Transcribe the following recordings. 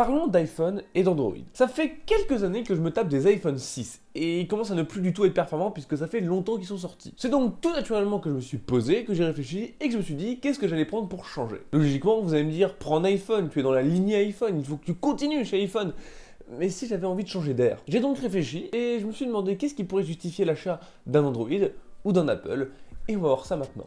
Parlons d'iPhone et d'Android. Ça fait quelques années que je me tape des iPhone 6 et ils commencent à ne plus du tout être performants puisque ça fait longtemps qu'ils sont sortis. C'est donc tout naturellement que je me suis posé, que j'ai réfléchi et que je me suis dit qu'est-ce que j'allais prendre pour changer. Logiquement, vous allez me dire prends un iPhone, tu es dans la lignée iPhone, il faut que tu continues chez iPhone. Mais si j'avais envie de changer d'air. J'ai donc réfléchi et je me suis demandé qu'est-ce qui pourrait justifier l'achat d'un Android ou d'un Apple, et on va voir ça maintenant.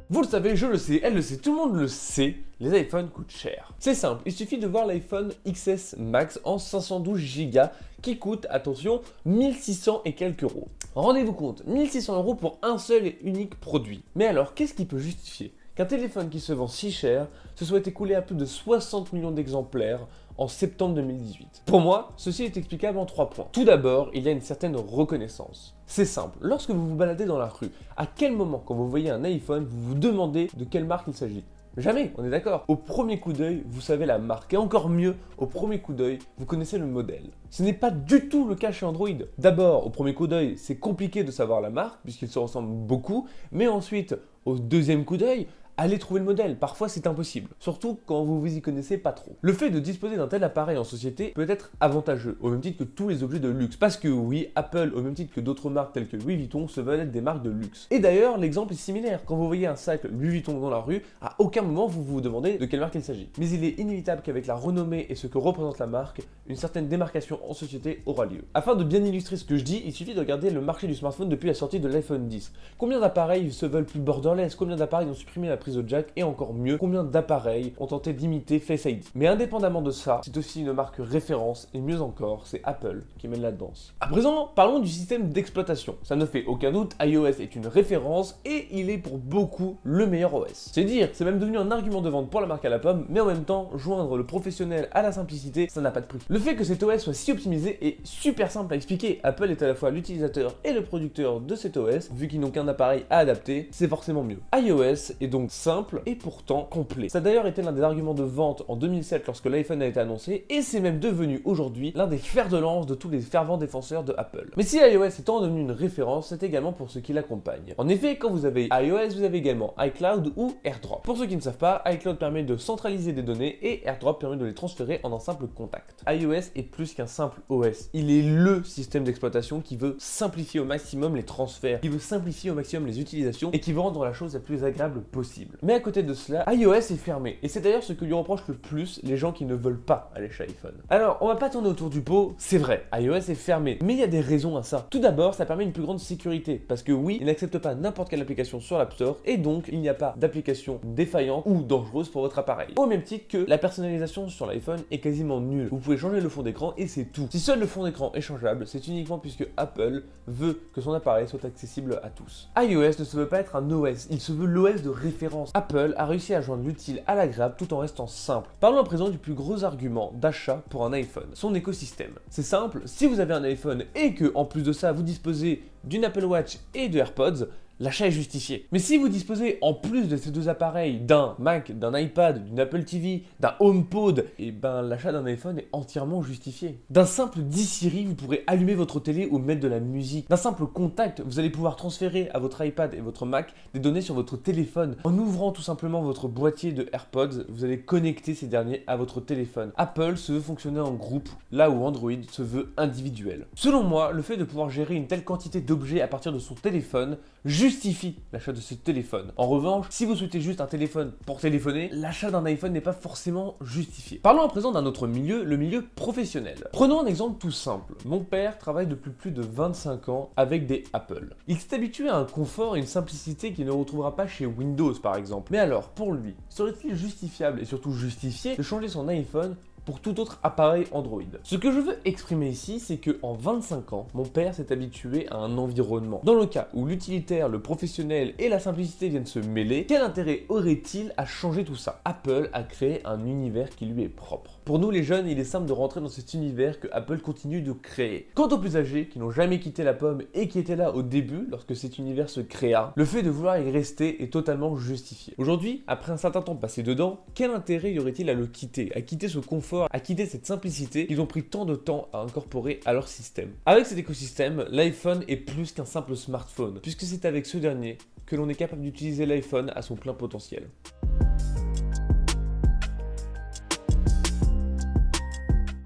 Vous le savez, je le sais, elle le sait, tout le monde le sait, les iPhones coûtent cher. C'est simple, il suffit de voir l'iPhone XS Max en 512 Go qui coûte, attention, 1600 et quelques euros. Rendez-vous compte, 1600 euros pour un seul et unique produit. Mais alors, qu'est-ce qui peut justifier qu'un téléphone qui se vend si cher se soit écoulé à plus de 60 millions d'exemplaires en septembre 2018. Pour moi, ceci est explicable en 3 points. Tout d'abord, il y a une certaine reconnaissance. C'est simple, lorsque vous vous baladez dans la rue, à quel moment quand vous voyez un iPhone, vous vous demandez de quelle marque il s'agit ? Jamais, on est d'accord. Au premier coup d'œil, vous savez la marque. Et encore mieux, au premier coup d'œil, vous connaissez le modèle. Ce n'est pas du tout le cas chez Android. D'abord, au premier coup d'œil, c'est compliqué de savoir la marque, puisqu'ils se ressemblent beaucoup. Mais ensuite, au deuxième coup d'œil, allez trouver le modèle, parfois c'est impossible, surtout quand vous vous y connaissez pas trop. Le fait de disposer d'un tel appareil en société peut être avantageux, au même titre que tous les objets de luxe, parce que oui, Apple, au même titre que d'autres marques telles que Louis Vuitton, se veulent être des marques de luxe. Et d'ailleurs, l'exemple est similaire, quand vous voyez un sac Louis Vuitton dans la rue, à aucun moment vous vous demandez de quelle marque il s'agit. Mais il est inévitable qu'avec la renommée et ce que représente la marque, une certaine démarcation en société aura lieu. Afin de bien illustrer ce que je dis, il suffit de regarder le marché du smartphone depuis la sortie de l'iPhone 10. Combien d'appareils se veulent plus borderless, combien d'appareils ont supprimé la prise de jack, et encore mieux, combien d'appareils ont tenté d'imiter Face ID. Mais indépendamment de ça, c'est aussi une marque référence, et mieux encore, c'est Apple qui mène la danse. À présent, parlons du système d'exploitation. Ça ne fait aucun doute, iOS est une référence, et il est pour beaucoup le meilleur OS. C'est dire, c'est même devenu un argument de vente pour la marque à la pomme, mais en même temps, joindre le professionnel à la simplicité, ça n'a pas de prix. Le fait que cet OS soit si optimisé est super simple à expliquer. Apple est à la fois l'utilisateur et le producteur de cet OS, vu qu'ils n'ont qu'un appareil à adapter, c'est forcément mieux. iOS est donc simple et pourtant complet. Ça a d'ailleurs été l'un des arguments de vente en 2007 lorsque l'iPhone a été annoncé, et c'est même devenu aujourd'hui l'un des fers de lance de tous les fervents défenseurs de Apple. Mais si iOS étant devenu une référence, c'est également pour ceux qui l'accompagnent. En effet, quand vous avez iOS, vous avez également iCloud ou AirDrop. Pour ceux qui ne savent pas, iCloud permet de centraliser des données et AirDrop permet de les transférer en un simple contact. iOS est plus qu'un simple OS. Il est le système d'exploitation qui veut simplifier au maximum les transferts, qui veut simplifier au maximum les utilisations et qui veut rendre la chose la plus agréable possible. Mais à côté de cela, iOS est fermé, et c'est d'ailleurs ce que lui reprochent le plus les gens qui ne veulent pas aller chez iPhone. Alors, on va pas tourner autour du pot, c'est vrai, iOS est fermé, mais il y a des raisons à ça. Tout d'abord, ça permet une plus grande sécurité, parce que oui, il n'accepte pas n'importe quelle application sur l'App Store, et donc il n'y a pas d'application défaillante ou dangereuse pour votre appareil. Au même titre que la personnalisation sur l'iPhone est quasiment nulle. Vous pouvez changer le fond d'écran et c'est tout. Si seul le fond d'écran est changeable, c'est uniquement puisque Apple veut que son appareil soit accessible à tous. iOS ne se veut pas être un OS, il se veut l'OS de référence. Apple a réussi à joindre l'utile à l'agréable tout en restant simple. Parlons à présent du plus gros argument d'achat pour un iPhone, son écosystème. C'est simple, si vous avez un iPhone et que en plus de ça vous disposez d'une Apple Watch et de AirPods, l'achat est justifié. Mais si vous disposez en plus de ces deux appareils d'un Mac, d'un iPad, d'une Apple TV, d'un HomePod, et ben l'achat d'un iPhone est entièrement justifié. D'un simple 10 Siri, vous pourrez allumer votre télé ou mettre de la musique. D'un simple contact, vous allez pouvoir transférer à votre iPad et votre Mac des données sur votre téléphone. En ouvrant tout simplement votre boîtier de AirPods, vous allez connecter ces derniers à votre téléphone. Apple se veut fonctionner en groupe, là où Android se veut individuel. Selon moi, le fait de pouvoir gérer une telle quantité d'objets à partir de son téléphone justifie l'achat de ce téléphone. En revanche, si vous souhaitez juste un téléphone pour téléphoner, l'achat d'un iPhone n'est pas forcément justifié. Parlons à présent d'un autre milieu, le milieu professionnel. Prenons un exemple tout simple. Mon père travaille depuis plus de 25 ans avec des Apple. Il s'est habitué à un confort et une simplicité qu'il ne retrouvera pas chez Windows par exemple. Mais alors, pour lui, serait-il justifiable et surtout justifié de changer son iPhone pour tout autre appareil Android? Ce que je veux exprimer ici, c'est que en 25 ans, mon père s'est habitué à un environnement. Dans le cas où l'utilitaire, le professionnel et la simplicité viennent se mêler, quel intérêt aurait-il à changer tout ça? Apple a créé un univers qui lui est propre. Pour nous les jeunes, il est simple de rentrer dans cet univers que Apple continue de créer. Quant aux plus âgés, qui n'ont jamais quitté la pomme et qui étaient là au début, lorsque cet univers se créa, le fait de vouloir y rester est totalement justifié. Aujourd'hui, après un certain temps passé dedans, quel intérêt y aurait-il à le quitter, à quitter ce confort, à quitter cette simplicité qu'ils ont pris tant de temps à incorporer à leur système? Avec cet écosystème, l'iPhone est plus qu'un simple smartphone, puisque c'est avec ce dernier que l'on est capable d'utiliser l'iPhone à son plein potentiel.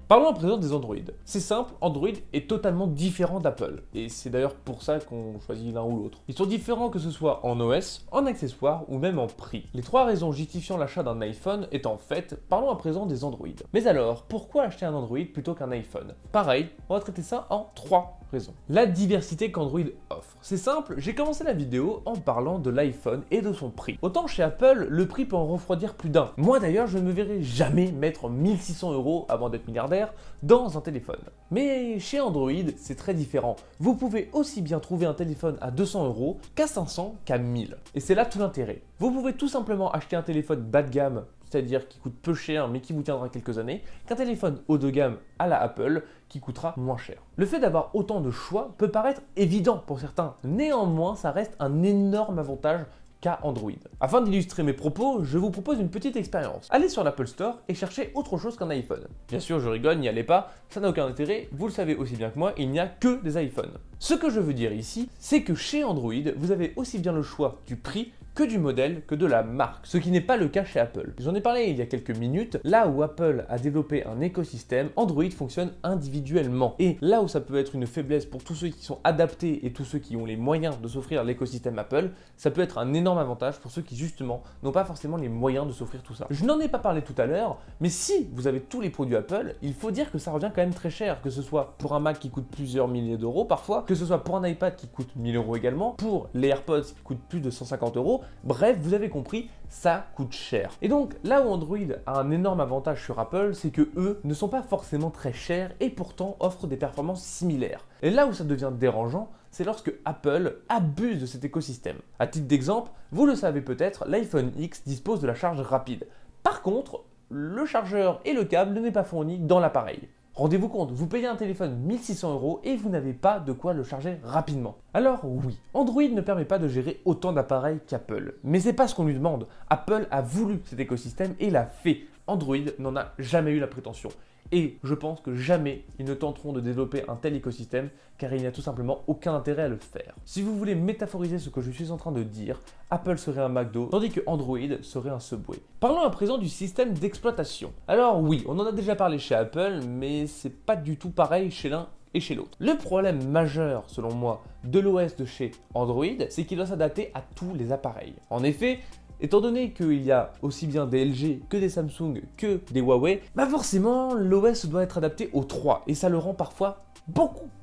Parlons à présent des Android. C'est simple, Android est totalement différent d'Apple. Et c'est d'ailleurs pour ça qu'on choisit l'un ou l'autre. Ils sont différents que ce soit en OS, en accessoires ou même en prix. Les 3 raisons justifiant l'achat d'un iPhone étant faites, parlons à présent des Android. Mais alors, pourquoi acheter un Android plutôt qu'un iPhone? Pareil, on va traiter ça en 3 raisons. La diversité qu'Android offre. C'est simple, j'ai commencé la vidéo en parlant de l'iPhone et de son prix. Autant chez Apple, le prix peut en refroidir plus d'un. Moi d'ailleurs, je ne me verrai jamais mettre 1600 € avant d'être milliardaire dans un téléphone. Mais chez Android, c'est très différent. Vous pouvez aussi bien trouver un téléphone à 200 € qu'à 500, qu'à 1000. Et c'est là tout l'intérêt. Vous pouvez tout simplement acheter un téléphone bas de gamme, c'est-à-dire qui coûte peu cher mais qui vous tiendra quelques années, qu'un téléphone haut de gamme à la Apple qui coûtera moins cher. Le fait d'avoir autant de choix peut paraître évident pour certains, néanmoins ça reste un énorme avantage qu'à Android. Afin d'illustrer mes propos, je vous propose une petite expérience. Allez sur l'Apple Store et cherchez autre chose qu'un iPhone. Bien sûr, je rigole, n'y allez pas, ça n'a aucun intérêt, vous le savez aussi bien que moi, il n'y a que des iPhones. Ce que je veux dire ici, c'est que chez Android, vous avez aussi bien le choix du prix que du modèle, que de la marque, ce qui n'est pas le cas chez Apple. J'en ai parlé il y a quelques minutes, là où Apple a développé un écosystème, Android fonctionne individuellement. Et là où ça peut être une faiblesse pour tous ceux qui sont adaptés et tous ceux qui ont les moyens de s'offrir l'écosystème Apple, ça peut être un énorme avantage pour ceux qui justement n'ont pas forcément les moyens de s'offrir tout ça. Je n'en ai pas parlé tout à l'heure, mais si vous avez tous les produits Apple, il faut dire que ça revient quand même très cher, que ce soit pour un Mac qui coûte plusieurs milliers d'euros parfois, que ce soit pour un iPad qui coûte 1000 € également, pour les AirPods qui coûtent plus de 150 €. Bref, vous avez compris, ça coûte cher. Et donc, là où Android a un énorme avantage sur Apple, c'est que eux ne sont pas forcément très chers et pourtant offrent des performances similaires. Et là où ça devient dérangeant, c'est lorsque Apple abuse de cet écosystème. À titre d'exemple, vous le savez peut-être, l'iPhone X dispose de la charge rapide. Par contre, le chargeur et le câble ne sont pas fournis dans l'appareil. Rendez-vous compte, vous payez un téléphone 1600 € et vous n'avez pas de quoi le charger rapidement. Alors oui, Android ne permet pas de gérer autant d'appareils qu'Apple. Mais c'est pas ce qu'on lui demande. Apple a voulu cet écosystème et l'a fait. Android n'en a jamais eu la prétention. Et je pense que jamais ils ne tenteront de développer un tel écosystème car il n'y a tout simplement aucun intérêt à le faire. Si vous voulez métaphoriser ce que je suis en train de dire, Apple serait un McDo tandis que Android serait un Subway. Parlons à présent du système d'exploitation. Alors oui, on en a déjà parlé chez Apple, mais c'est pas du tout pareil chez l'un et chez l'autre. Le problème majeur, selon moi, de l'OS de chez Android, c'est qu'il doit s'adapter à tous les appareils. En effet, étant donné qu'il y a aussi bien des LG que des Samsung que des Huawei, bah forcément l'OS doit être adapté aux 3 et ça le rend parfois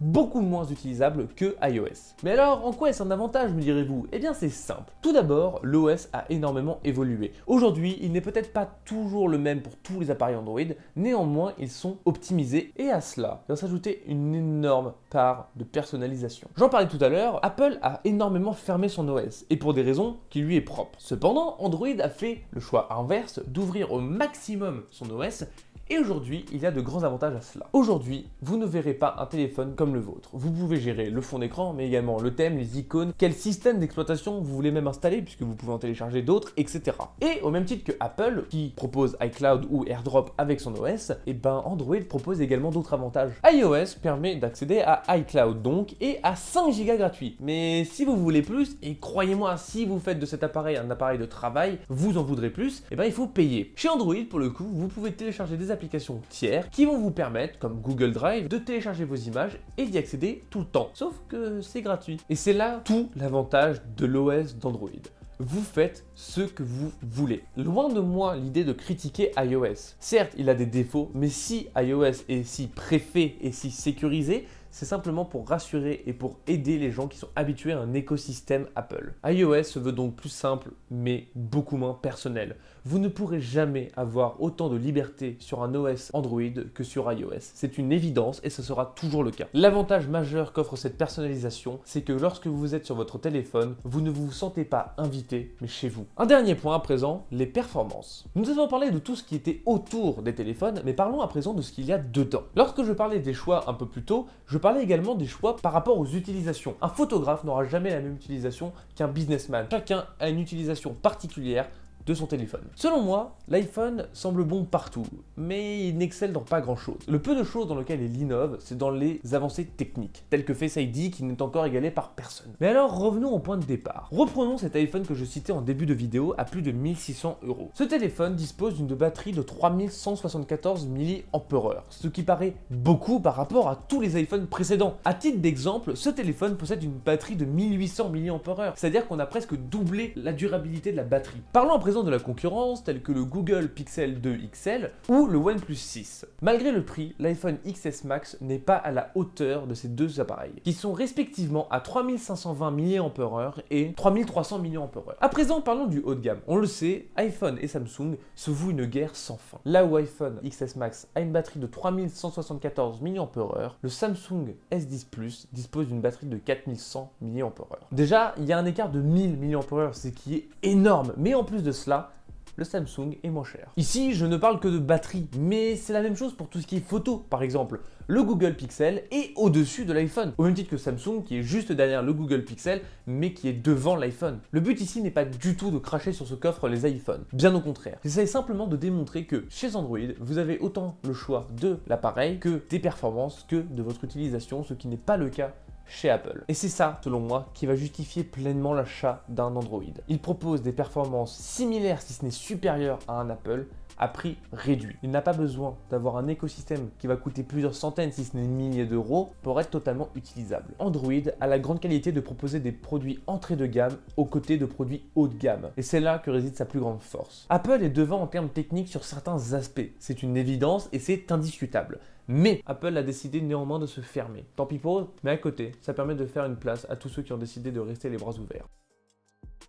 beaucoup moins utilisable que iOS. Mais alors, en quoi est-ce un avantage, me direz-vous? Eh bien c'est simple. Tout d'abord, l'OS a énormément évolué. Aujourd'hui, il n'est peut-être pas toujours le même pour tous les appareils Android, néanmoins ils sont optimisés et à cela vient s'ajouter une énorme part de personnalisation. J'en parlais tout à l'heure, Apple a énormément fermé son OS et pour des raisons qui lui est propre. Cependant, Android a fait le choix inverse d'ouvrir au maximum son OS. Et aujourd'hui, il y a de grands avantages à cela. Aujourd'hui, vous ne verrez pas un téléphone comme le vôtre. Vous pouvez gérer le fond d'écran, mais également le thème, les icônes, quel système d'exploitation vous voulez même installer, puisque vous pouvez en télécharger d'autres, etc. Et au même titre que Apple, qui propose iCloud ou AirDrop avec son OS, et ben Android propose également d'autres avantages. iOS permet d'accéder à iCloud donc, et à 5 Go gratuits. Mais si vous voulez plus, et croyez-moi, si vous faites de cet appareil un appareil de travail, vous en voudrez plus, et ben il faut payer. Chez Android, pour le coup, vous pouvez télécharger des applications tiers qui vont vous permettre, comme Google Drive, de télécharger vos images et d'y accéder tout le temps. Sauf que c'est gratuit. Et c'est là tout l'avantage de l'OS d'Android. Vous faites ce que vous voulez. Loin de moi l'idée de critiquer iOS. Certes, il a des défauts, mais si iOS est si préfet et si sécurisé, c'est simplement pour rassurer et pour aider les gens qui sont habitués à un écosystème Apple. iOS se veut donc plus simple, mais beaucoup moins personnel. Vous ne pourrez jamais avoir autant de liberté sur un OS Android que sur iOS. C'est une évidence et ce sera toujours le cas. L'avantage majeur qu'offre cette personnalisation, c'est que lorsque vous êtes sur votre téléphone, vous ne vous sentez pas invité, mais chez vous. Un dernier point à présent, les performances. Nous avons parlé de tout ce qui était autour des téléphones, mais parlons à présent de ce qu'il y a dedans. Lorsque je parlais des choix un peu plus tôt, je parlais également des choix par rapport aux utilisations. Un photographe n'aura jamais la même utilisation qu'un businessman. Chacun a une utilisation particulière de son téléphone. Selon moi, l'iPhone semble bon partout, mais il n'excelle dans pas grand chose. Le peu de choses dans lesquelles il innove, c'est dans les avancées techniques, telles que Face ID qui n'est encore égalé par personne. Mais alors revenons au point de départ. Reprenons cet iPhone que je citais en début de vidéo à plus de 1600 €. Ce téléphone dispose d'une batterie de 3174 mAh, ce qui paraît beaucoup par rapport à tous les iPhones précédents. À titre d'exemple, ce téléphone possède une batterie de 1800 mAh, c'est-à-dire qu'on a presque doublé la durabilité de la batterie. Parlons à présent de la concurrence, telle que le Google Pixel 2 XL ou le OnePlus 6. Malgré le prix, l'iPhone XS Max n'est pas à la hauteur de ces deux appareils, qui sont respectivement à 3520 mAh et 3300 mAh. À présent, parlons du haut de gamme. On le sait, iPhone et Samsung se vouent une guerre sans fin. Là où iPhone XS Max a une batterie de 3174 mAh, le Samsung S10 Plus dispose d'une batterie de 4100 mAh. Déjà, il y a un écart de 1000 mAh, ce qui est énorme, mais en plus de cela, le Samsung est moins cher. Ici, je ne parle que de batterie, mais c'est la même chose pour tout ce qui est photo. Par exemple, le Google Pixel est au-dessus de l'iPhone, au même titre que Samsung qui est juste derrière le Google Pixel, mais qui est devant l'iPhone. Le but ici n'est pas du tout de cracher sur ce qu'offrent les iPhones, bien au contraire. J'essaie simplement de démontrer que chez Android, vous avez autant le choix de l'appareil que des performances, que de votre utilisation, ce qui n'est pas le cas chez Apple. Et c'est ça, selon moi, qui va justifier pleinement l'achat d'un Android. Il propose des performances similaires, si ce n'est supérieures à un Apple, à prix réduit. Il n'a pas besoin d'avoir un écosystème qui va coûter plusieurs centaines, si ce n'est milliers d'euros, pour être totalement utilisable. Android a la grande qualité de proposer des produits entrée de gamme aux côtés de produits haut de gamme. Et c'est là que réside sa plus grande force. Apple est devant en termes techniques sur certains aspects. C'est une évidence et c'est indiscutable. Mais Apple a décidé néanmoins de se fermer. Tant pis pour eux, mais à côté, ça permet de faire une place à tous ceux qui ont décidé de rester les bras ouverts.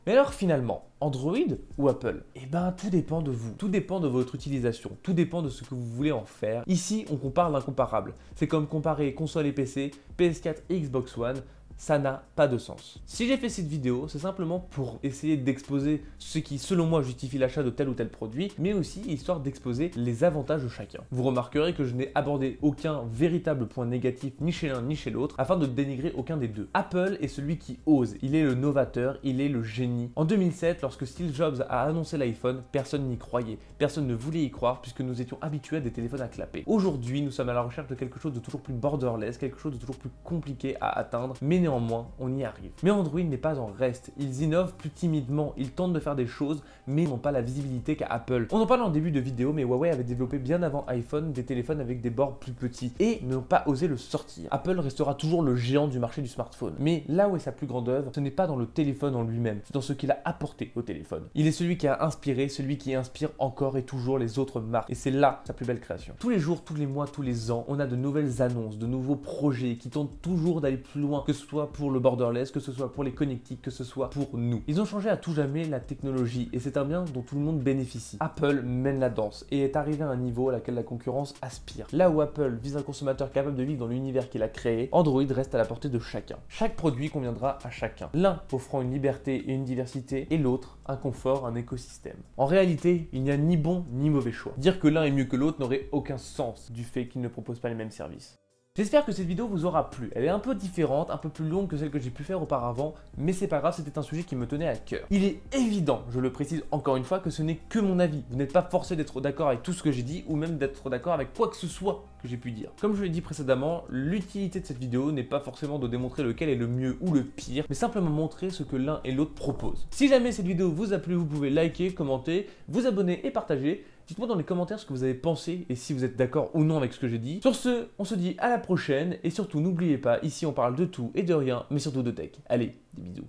Mais alors finalement, Android ou Apple? Eh ben tout dépend de vous, tout dépend de votre utilisation, tout dépend de ce que vous voulez en faire. Ici, on compare l'incomparable. C'est comme comparer console et PC, PS4 et Xbox One. Ça n'a pas de sens. Si j'ai fait cette vidéo, c'est simplement pour essayer d'exposer ce qui, selon moi, justifie l'achat de tel ou tel produit, mais aussi histoire d'exposer les avantages de chacun. Vous remarquerez que je n'ai abordé aucun véritable point négatif ni chez l'un ni chez l'autre, afin de dénigrer aucun des deux. Apple est celui qui ose, il est le novateur, il est le génie. En 2007, lorsque Steve Jobs a annoncé l'iPhone, personne n'y croyait, personne ne voulait y croire puisque nous étions habitués à des téléphones à clapper. Aujourd'hui, nous sommes à la recherche de quelque chose de toujours plus borderless, quelque chose de toujours plus compliqué à atteindre, mais néanmoins, on y arrive. Mais Android n'est pas en reste, ils innovent plus timidement, ils tentent de faire des choses, mais n'ont pas la visibilité qu'a Apple. On en parle en début de vidéo, mais Huawei avait développé bien avant iPhone des téléphones avec des bords plus petits et n'ont pas osé le sortir. Apple restera toujours le géant du marché du smartphone. Mais là où est sa plus grande œuvre, ce n'est pas dans le téléphone en lui-même, c'est dans ce qu'il a apporté au téléphone. Il est celui qui a inspiré, celui qui inspire encore et toujours les autres marques. Et c'est là sa plus belle création. Tous les jours, tous les mois, tous les ans, on a de nouvelles annonces, de nouveaux projets qui tentent toujours d'aller plus loin, que ce soit pour le borderless, que ce soit pour les connectiques, que ce soit pour nous. Ils ont changé à tout jamais la technologie et c'est un bien dont tout le monde bénéficie. Apple mène la danse et est arrivé à un niveau à laquelle la concurrence aspire. Là où Apple vise un consommateur capable de vivre dans l'univers qu'il a créé, Android reste à la portée de chacun. Chaque produit conviendra à chacun. L'un offrant une liberté et une diversité et l'autre un confort, un écosystème. En réalité, il n'y a ni bon ni mauvais choix. Dire que l'un est mieux que l'autre n'aurait aucun sens du fait qu'ils ne proposent pas les mêmes services. J'espère que cette vidéo vous aura plu. Elle est un peu différente, un peu plus longue que celle que j'ai pu faire auparavant, mais c'est pas grave, c'était un sujet qui me tenait à cœur. Il est évident, je le précise encore une fois, que ce n'est que mon avis. Vous n'êtes pas forcé d'être d'accord avec tout ce que j'ai dit ou même d'être d'accord avec quoi que ce soit que j'ai pu dire. Comme je l'ai dit précédemment, l'utilité de cette vidéo n'est pas forcément de démontrer lequel est le mieux ou le pire, mais simplement montrer ce que l'un et l'autre proposent. Si jamais cette vidéo vous a plu, vous pouvez liker, commenter, vous abonner et partager. Dites-moi dans les commentaires ce que vous avez pensé et si vous êtes d'accord ou non avec ce que j'ai dit. Sur ce, on se dit à la prochaine et surtout n'oubliez pas, ici on parle de tout et de rien, mais surtout de tech. Allez, des bisous.